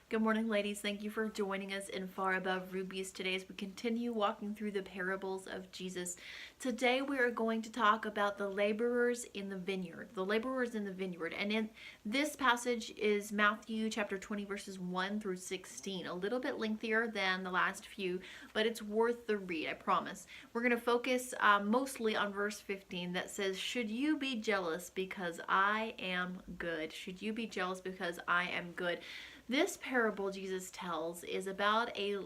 Good morning, ladies. Thank you for joining us in Far Above Rubies today as we continue walking through the parables of Jesus. Today we are going to talk about the laborers in the vineyard. The laborers in the vineyard. And in this passage is Matthew chapter 20 verses 1 through 16. A little bit lengthier than the last few, but it's worth the read, I promise. We're going to focus mostly on verse 15 that says, "Should you be jealous because I am good?" Should you be jealous because I am good? This parable Jesus tells is about a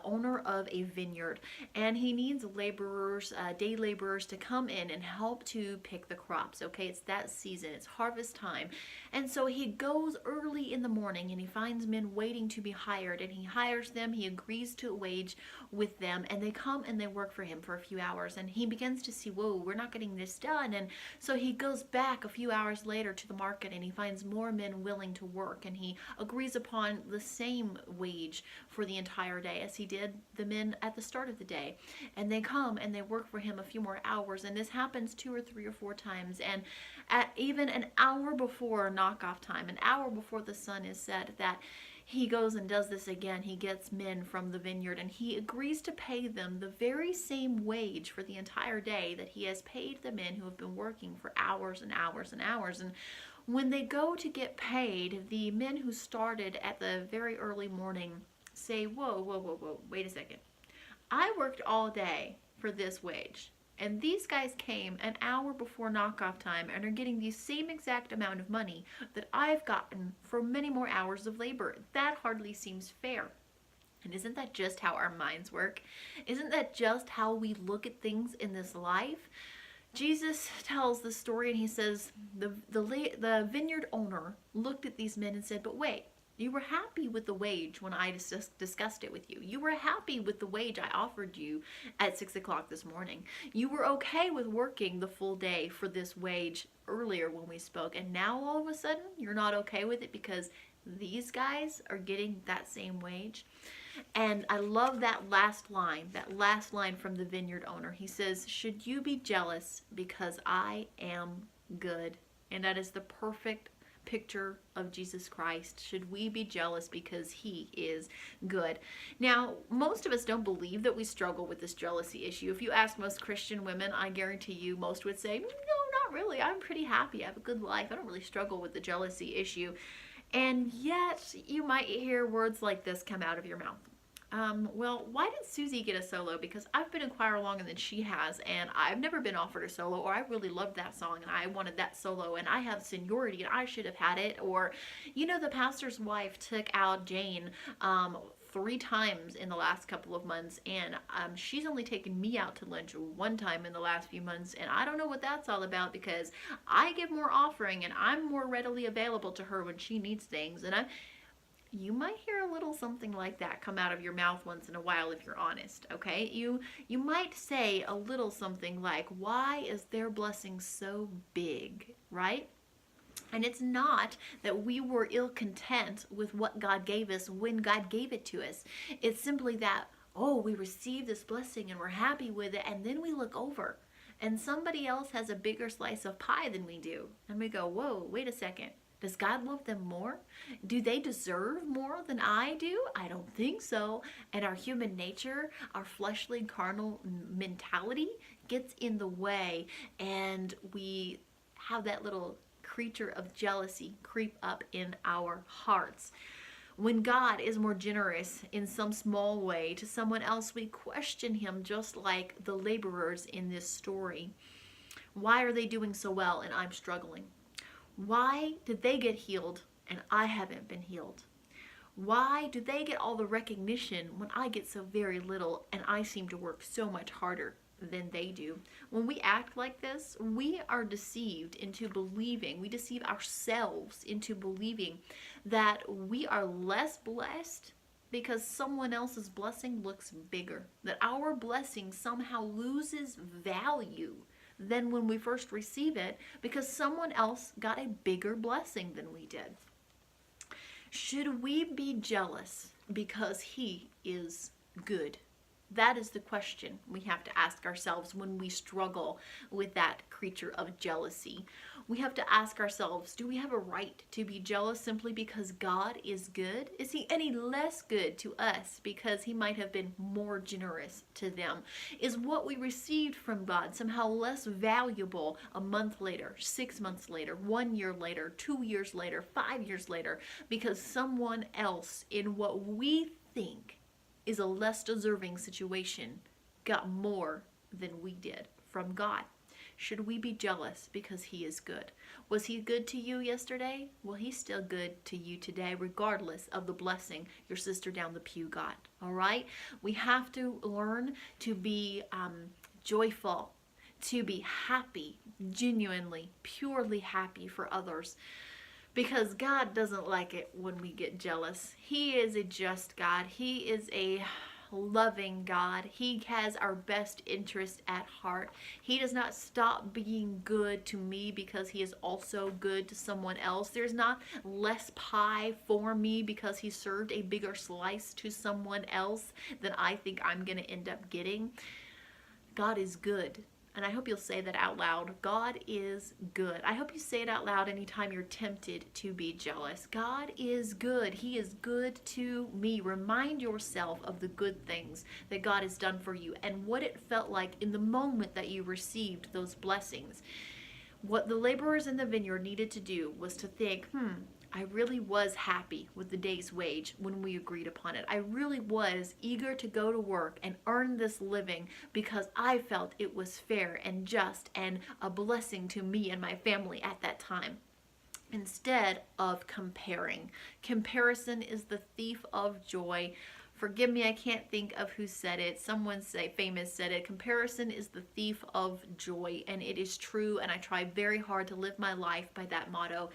owner of a vineyard, and he needs laborers, day laborers, to come in and help to pick the crops. Okay, it's that season, it's harvest time, and so he goes early in the morning and he finds men waiting to be hired, and he hires them. He agrees to a wage with them, and they come and they work for him for a few hours, and he begins to see, whoa, we're not getting this done, and so he goes back a few hours later to the market and he finds more men willing to work, and he agrees upon the same wage for the entire day as he did the men at the start of the day. And they come and they work for him a few more hours, and this happens 2 or 3 or 4 times. And at even an hour before knockoff time, an hour before the sun is set, that he goes and does this again. He gets men from the vineyard and he agrees to pay them the very same wage for the entire day that he has paid the men who have been working for hours and hours and hours. And when they go to get paid, the men who started at the very early morning say, whoa, whoa, whoa, whoa, wait a second. I worked all day for this wage, and these guys came an hour before knockoff time and are getting the same exact amount of money that I've gotten for many more hours of labor. That hardly seems fair. And isn't that just how our minds work? Isn't that just how we look at things in this life? Jesus tells the story and he says, the vineyard owner looked at these men and said, but wait, you were happy with the wage when I discussed it with you. You were happy with the wage I offered you at 6 o'clock this morning. You were okay with working the full day for this wage earlier when we spoke. And now all of a sudden you're not okay with it because these guys are getting that same wage. And I love that last line from the vineyard owner. He says, should you be jealous because I am good? And that is the perfect picture of Jesus Christ. Should we be jealous because he is good? Now, most of us don't believe that we struggle with this jealousy issue. If you ask most Christian women, I guarantee you most would say, no, not really. I'm pretty happy. I have a good life. I don't really struggle with the jealousy issue. And yet, you might hear words like this come out of your mouth. Well, why did Susie get a solo? Because I've been in choir longer than she has, and I've never been offered a solo, or I really loved that song, and I wanted that solo, and I have seniority, and I should have had it. Or, you know, the pastor's wife took out Jane 3 times in the last couple of months, and she's only taken me out to lunch 1 time in the last few months, and I don't know what that's all about because I give more offering and I'm more readily available to her when she needs things. And you might hear a little something like that come out of your mouth once in a while if you're honest, okay? You might say a little something like, why is their blessing so big, right? And it's not that we were ill content with what God gave us when God gave it to us. It's simply that, oh, we received this blessing and we're happy with it, and then we look over and somebody else has a bigger slice of pie than we do. And we go, whoa, wait a second. Does God love them more? Do they deserve more than I do? I don't think so. And our human nature, our fleshly, carnal mentality gets in the way, and we have that little creature of jealousy creep up in our hearts. When God is more generous in some small way to someone else, we question him, just like the laborers in this story. Why are they doing so well and I'm struggling? Why did they get healed and I haven't been healed? Why do they get all the recognition when I get so very little and I seem to work so much harder than they do? When we act like this, we are deceived into believing, we deceive ourselves into believing that we are less blessed because someone else's blessing looks bigger, that our blessing somehow loses value than when we first receive it because someone else got a bigger blessing than we did. Should we be jealous because he is good? That is the question we have to ask ourselves when we struggle with that creature of jealousy. We have to ask ourselves, do we have a right to be jealous simply because God is good? Is he any less good to us because he might have been more generous to them? Is what we received from God somehow less valuable a month later, 6 months later, 1 year later, 2 years later, 5 years later, because someone else in what we think is a less deserving situation got more than we did from God? Should we be jealous because he is good? Was he good to you yesterday? Well, he's still good to you today, regardless of the blessing your sister down the pew got. All right? We have to learn to be joyful, to be happy, genuinely, purely happy for others. Because God doesn't like it when we get jealous. He is a just God. He is a loving God. He has our best interest at heart. He does not stop being good to me because he is also good to someone else. There's not less pie for me because he served a bigger slice to someone else than I think I'm going to end up getting. God is good. And I hope you'll say that out loud. God is good. I hope you say it out loud anytime you're tempted to be jealous. God is good. He is good to me. Remind yourself of the good things that God has done for you and what it felt like in the moment that you received those blessings. What the laborers in the vineyard needed to do was to think, I really was happy with the day's wage when we agreed upon it. I really was eager to go to work and earn this living because I felt it was fair and just and a blessing to me and my family at that time. Instead of comparing. Comparison is the thief of joy. Forgive me, I can't think of who said it. Someone famous said it. Comparison is the thief of joy, and it is true, and I try very hard to live my life by that motto.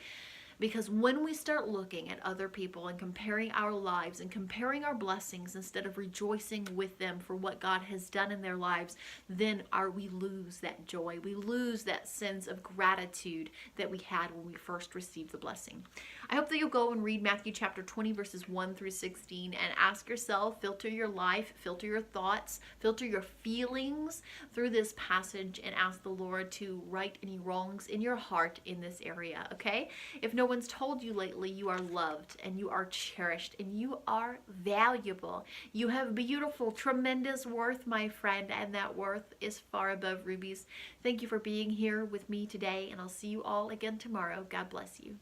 Because when we start looking at other people and comparing our lives and comparing our blessings instead of rejoicing with them for what God has done in their lives, then we lose that joy. We lose that sense of gratitude that we had when we first received the blessing. I hope that you'll go and read Matthew chapter 20 verses 1 through 16 and ask yourself, filter your life, filter your thoughts, filter your feelings through this passage and ask the Lord to right any wrongs in your heart in this area, okay? If no one's told you lately, you are loved and you are cherished and you are valuable. You have beautiful, tremendous worth, my friend, and that worth is far above rubies. Thank you for being here with me today, and I'll see you all again tomorrow. God bless you.